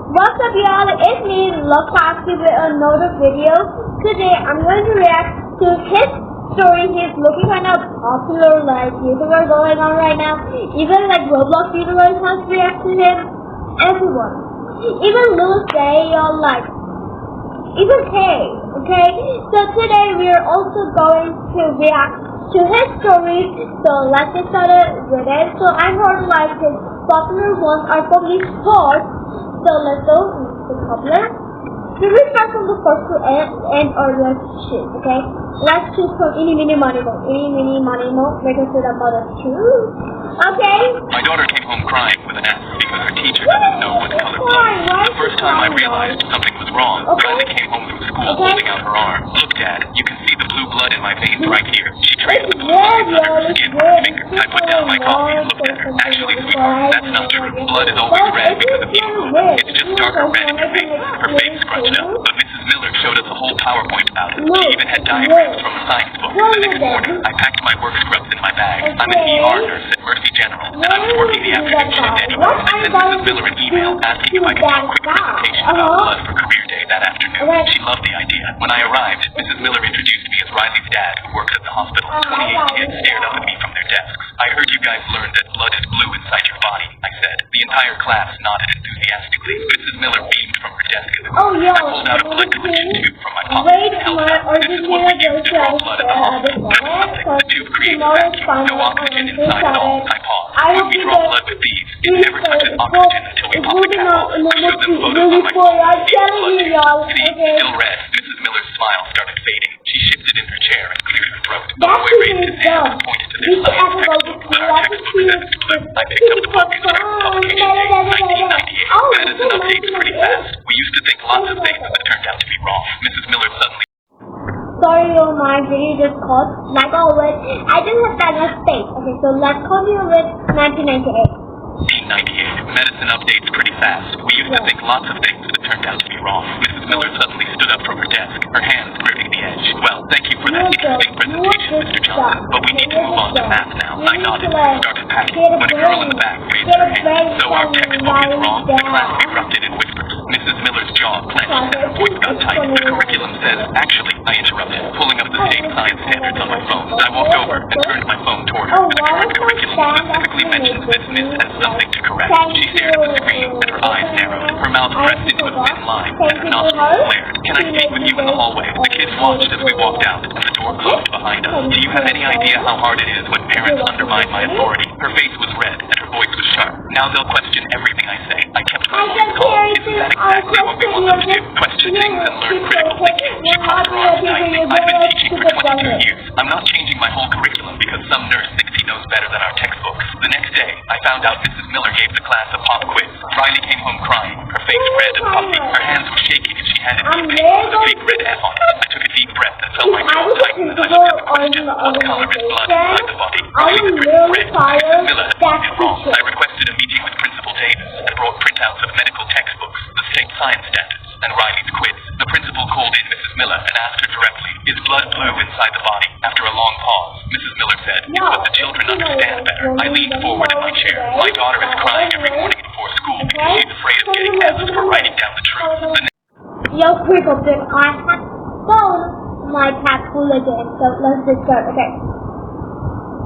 What's up, y'all? It's me, Lokashi, with another video. Today, I'm going to react to his story. He's looking kind of popular, like YouTuber going on right now. Even like Roblox YouTubers want to react to him. Everyone, even Lil Say, y'all like. Even Tay, okay? So today, we are also going to react to his story. So let's get started with it. So I heard like his popular ones are probably short. So let's go to popular. We will start from the first to end or let's choose, okay? Let's choose from Eeny, Meeny, Miny, Moe. Eeny, Meeny, Miny, Moe. Make us to the mother choose. Okay? My daughter came home crying with an F because her teacher didn't know what color blue. The first time I realized something was wrong, Riley came home from school holding out her arm. Look, Dad, you can see the blue blood in my veins right here. She traced the blue lines under her skin with her finger. I put down my coffee and looked at her. Actually, sweetheart, that's not true. Blood is always red because of hemoglobin. It's just darker red in your veins. Her face scrunched up, but Mrs. Miller showed us a whole PowerPoint about it. She even had diagrams from a science book. The next morning, I packed my work scrubs in my bag. I'm an ER nurse at Mercy General, and I was working the afternoon shift anyway. I sent Mrs. Miller an email asking if I could do a quick presentation about blood for career day that afternoon. She loved the idea. When I arrived, Mrs. Miller introduced me as Riley's dad, who works at the hospital. 28 kids stared up at me from their desks. I heard you guys learned that blood is blue inside your body, I said. The entire class nodded enthusiastically. Mrs. Miller beamed from her desk in the room. I pulled out a blood collection tube from my pocket and held it up. This is what we use to draw blood at the hospital. Notice something. The tube creates a vacuum, no oxygen inside at all. I paused. When we draw blood with these, it never touches oxygen until we pop the cap off. I showed them photos on my phone. See, still red. Mrs. Miller's smile started fading. She shifted in her chair and cleared her throat. The boy raised his hand and pointed to their science textbook, but our textbook said it's blue. I picked up the book and started publication date, 1998. Medicine updates pretty fast. We used to think lots of things that turned out to be wrong. Mrs. Miller suddenly... Sorry, my video just caught. Like always, I didn't have that much space. Okay, so let's continue with 1998. 1998. Medicine updates pretty fast. We used to think lots of things that turned out to be wrong. Mrs. Miller suddenly stood up from her desk, her hands gripping the edge. Well, thank you for that interesting presentation, Mr. Johnson, but we need to move on to math now. I nodded and started packing, when a girl in the back raised her hand. So our textbook is wrong? The class erupted in whispers. Mrs. Miller's jaw clenched and her voice got tight. The curriculum says, actually, I interrupted, pulling up the state science standards on my phone. I walked over and turned my phone toward her. The current curriculum specifically mentions this miss as something to correct. She stared at the screen and her eyes narrowed. Her mouth pressed into a thin line and her nostrils flared. Can I speak with you in the hallway? The kids watched as we walked out and the door closed behind us. Do you have any idea how hard it is when parents undermine my authority? Her face was red and her voice was sharp. Now they'll question everything I say. I kept my voice calm. Isn't that exactly what we want them to do? Question things and learn critical thinking. She crossed her arms tightly. I've been teaching for 22 years. I'm not changing my whole curriculum because some nurse thinks he knows better than our textbooks. The next day, I found out Mrs. Miller gave the class a pop quiz. Riley came home crying, her face red and puffy. Her hands were shaking and she handed me a paper with a big red F on it. I took a deep breath and felt my jaw tighten as I looked at the question. What color is blood inside the body? Riley had written red. Mrs. Miller had gotten it wrong. I requested a meeting with Principal Davis and brought printouts of medical textbooks, the state science standards, and Riley's quiz. The principal called in Mrs. Miller and asked her directly, is blood blue inside the body? After a long pause, Mrs. Miller said, it's what the children understand better. I leaned forward in my chair. My daughter is crying every morning before school because she's afraid of getting F's for writing down the truth. Yo, quick update. I have found my cat full again, so let's just start. Okay.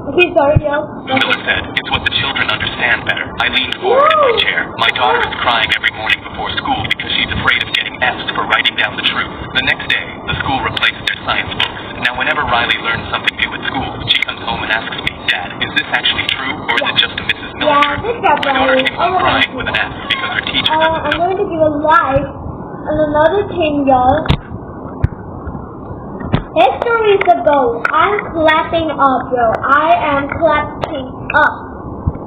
Okay, sorry, yo. Miller said, it's what the children understand better. I leaned forward in my chair. My daughter is crying every morning before school because she's afraid of getting F's for writing down the truth. The next day, the school replaced their science books. Now, whenever Riley learns something new at school, she comes home and asks me, Dad, is this actually true, or is it just a Mrs. Miller truth? My daughter came home crying with an F because her teacher doesn't know. I'm going to give a like and another thing, y'all. History is the goal. I'm clapping up, bro. I am clapping up.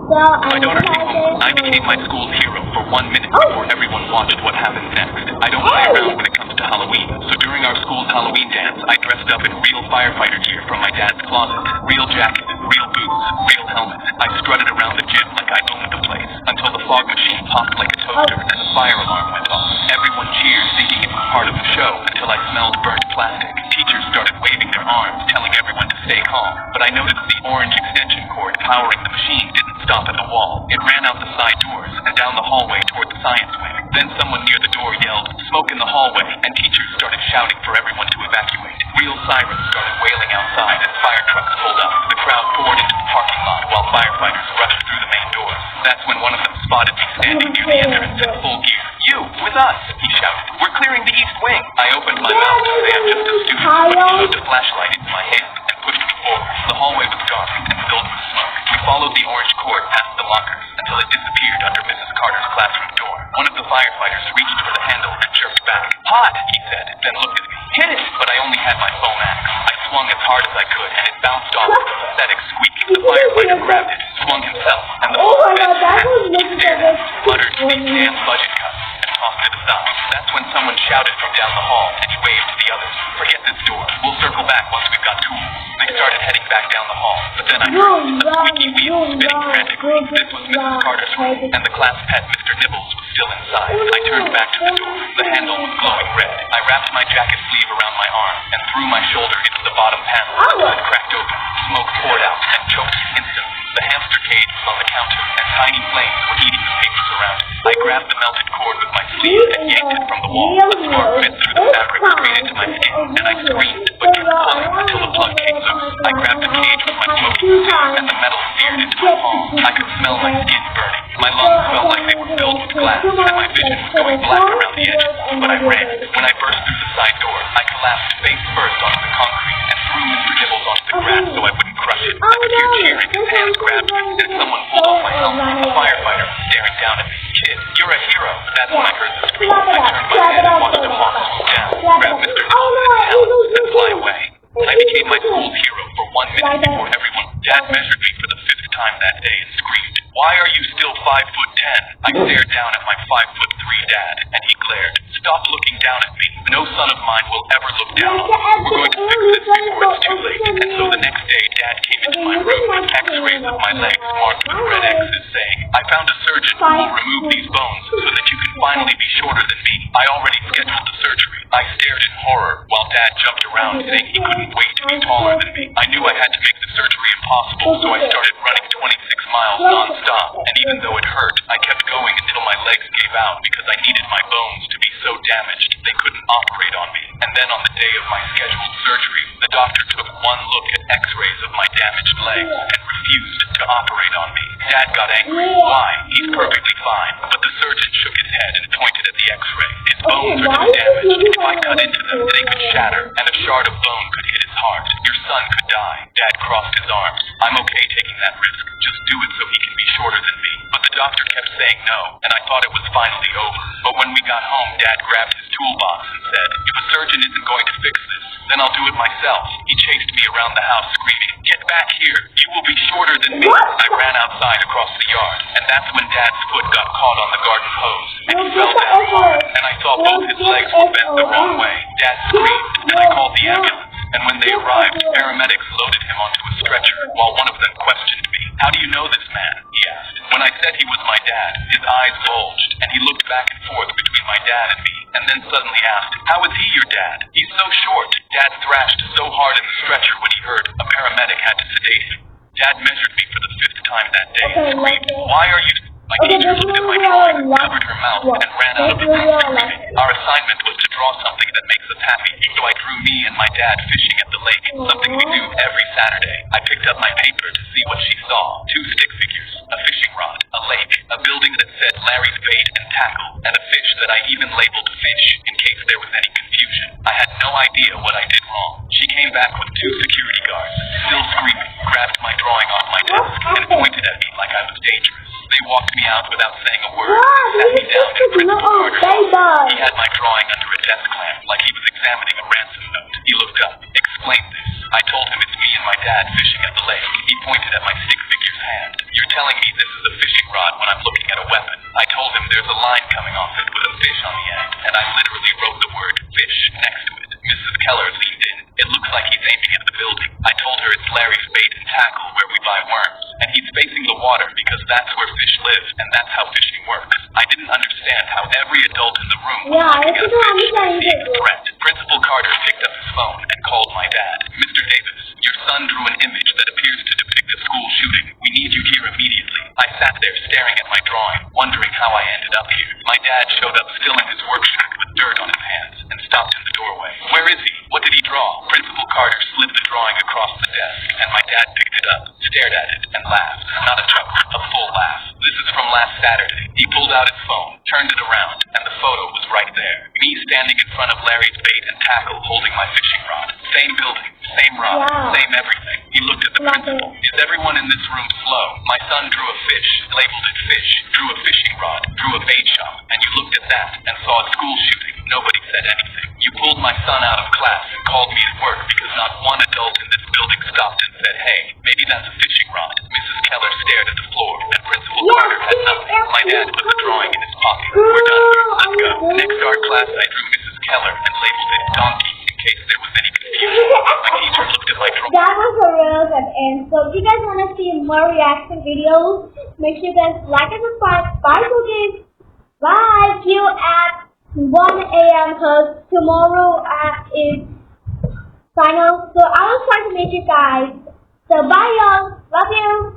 So my daughter came home. I became my school's hero for 1 minute before everyone watched what happened next. I don't play around when it comes to Halloween, so during our school's Halloween dance, I dressed up in real firefighter gear from my dad's closet. Real jacket, real boots, real helmet. I strutted around the gym like I owned the place, until the fog machine popped like a toaster and the fire alarm went off. Everyone cheered, thinking it was part of the show, until I smelled burnt plastic. Teachers started waving their arms, telling everyone to stay calm, but I noticed the orange extension cord powering the machine didn't stop at the wall. It ran out the side doors and down the hallway toward the science wing. Then someone near the door yelled, "Smoke in the hallway," and teachers started shouting for everyone to evacuate. Real sirens started wailing outside as fire trucks pulled up. The crowd poured into the parking lot while firefighters rushed through the main doors. That's when one of them spotted me standing near the entrance in full gear. "You, with us," he shouted. "We're clearing the east wing." I opened my mouth to say I'm just a student, but he shoved a flashlight into my hand and pushed me forward. The hallway was dark and filled with smoke. We followed the orange cord past the lockers until it disappeared under Mrs. Carter's classroom door. One of the firefighters reached for the handle and jerked back. "Hot," he said, then looked at me. "Hit it!" But I only had my foam axe. I swung as hard as I could, and it bounced off with a pathetic squeak. The firefighter grabbed it, swung himself, and the Oh my God, fence that was he stared at it, muttered, "These funny. damn budget cuts," and tossed it aside. That's when someone shouted from down the hall, and he waved to the others. "Forget this door. We'll circle back once we've got tools." They started heading back down the hall, but then I heard a squeaky wheel spinning frantically. This was Mrs. Carter's room, and the class pet, Mr. Nibbles, was still inside. I turned back to the door. The handle was glowing red. I wrapped my jacket sleeve around my arm and threw my shoulder into the bottom panel until it cracked open. Smoke poured out and choked me instantly. The hamster cage was on the counter, and tiny flames were eating the papers around it. I grabbed the melted cord with my sleeve and yanked it from the wall. A spark bit through the fabric straight into my skin, and I screamed, but kept pulling until the plug came loose. I grabbed the cage with my smoking sleeve, and the metal seared into my palm. I could smell my skin burning. My lungs felt like they were filled with glass, and my vision was going black around the edges. But I ran. When I burst through the side door, I collapsed face first onto the concrete and threw Mr. Nibbles onto the grass so I wouldn't crush it. I could hear cheering, his hands grabbed me, and someone pulled off my helmet. A firefighter was staring down at me. "Kid, you're a hero." That's when I heard the scream. I turned my head and watched a hawk swoop down, grab Mr. Nibbles in his talons, and fly away. I became my school's hero for 1 minute before everyone. Dad measured me for the 5th time that day and screamed, "Why are you still 5'10"? I stared down at my 5'3" dad, and he glared. "Stop looking down at me. No son of mine will ever look down on me. We're going to fix this before it's too late." And so the next day, Dad came into my room with x-rays of my legs marked with red X's saying, "I found a surgeon who will remove these bones so that you can finally be shorter than me." I already scheduled the surgery. I stared in horror while Dad jumped around saying he couldn't wait to be taller than me. I knew I had to make the surgery impossible, so I started running 26 miles non-stop. And even though it hurt, I kept going until my legs gave out because I needed my bones to be so damaged they couldn't operate on me. And then on the day of my scheduled surgery, the doctor took one look at x-rays of my damaged legs and refused to operate on me. Dad got angry. "Why? He's perfectly fine." But the surgeon shook his head and pointed at the x-ray. "His bones are too damaged. If I cut into them, they could shatter, and a shard of bone could hit his heart. Your son could die." Dad crossed his arms. "I'm okay taking that risk. Just do it so he can be shorter than me." But the doctor kept saying no, and I thought it was finally over. But when we got home, Dad grabbed his toolbox and said, "If a surgeon isn't going to fix this, then I'll do it myself." He chased me around the house screaming, "Get back here. You will be shorter than me." I ran outside across the yard, and that's when Dad's foot got caught on the garden hose, and he fell down hard, and I saw both his legs were bent the wrong way. Dad screamed, and I called the ambulance. And when they arrived, paramedics loaded him onto a stretcher, while one of them questioned me. "How do you know this man?" he asked. When I said he was my dad, his eyes bulged, and he looked back and forth between my dad and me, and then suddenly asked, "How is he your dad? He's so short." Dad thrashed so hard in the stretcher when he heard a paramedic had to sedate him. Dad measured me for the 5th time that day and screamed, "Why are you..." My teacher looked at my drawing, covered her mouth, and ran out of the room screaming. Our assignment was to draw something that makes us happy, so I drew me and my dad fishing at the lake, something we do every Saturday. I picked up my paper to see what she saw. 2 stick figures, a fishing rod, a lake, a building that said Larry's Bait and Tackle, and a fish that I even labeled Fish in case there was any confusion. I had no idea what I did wrong. She came back with 2 security guards, still screaming, grabbed my drawing off my desk, and pointed at me like I was dangerous. They walked me out without saying a word and sat me down in Principal Carter's. He had my drawing under a desk lamp like he was examining a ransom note. He looked up, explained this. I told him it's me and my dad fishing at the lake. He pointed at my stick figure's hand. "You're telling me this is a fishing rod when I'm looking at a weapon." I told him there's a line coming off it with a fish on the end, and I literally wrote the word fish next to it. Mrs. Keller leaned in. "It looks like he's aiming at the building." I told her it's Larry's Bait and Tackle where we buy worms, and he's facing the water because that's where fish live, and that's how fishing works. I didn't understand how every adult in the room was looking at a fish and seeing a threat. Principal Carter picked up his phone and called my dad. Mr. Davis, your son drew an image that appears to depict a school shooting. We need you here immediately. I sat there staring at my drawing, wondering how I ended up here. My dad showed up still in his work shirt with dirt on his hands and stopped in the doorway. Where is he? What did he draw? Principal Carter slid the drawing across the desk, and my dad picked it up, stared at it, and laughed. Not a chuckle, a full laugh. This is from last Saturday. He pulled out his phone, turned it around, and the photo was right there. Me standing in front of Larry's bait and tackle holding my fishing rod. Same building, same rod, same everything. He looked at the principal. Is everyone in this room slow? My son drew a fish, labeled it fish, drew a fishing rod, drew a bait shop, and you looked at that and saw a school shooting. Nobody said anything. You pulled my son out of class and called me to work because not one adult in this building stopped and said, hey, maybe that's a fishing rod. Mrs. Keller stared at the floor, and Principal Carter had nothing. My dad put the drawing in his pocket. We're done here. Let's go. Next art class, I drew Mrs. Keller and labeled it donkey in case there was any confusion. My teacher looked at my drawing. That was a real good end. So if you guys want to see more reaction videos, make sure you guys like and subscribe. Bye, cookies. Bye. See you at 1 a.m. because tomorrow is final. So I will try to make you guys. So bye, y'all. Love you.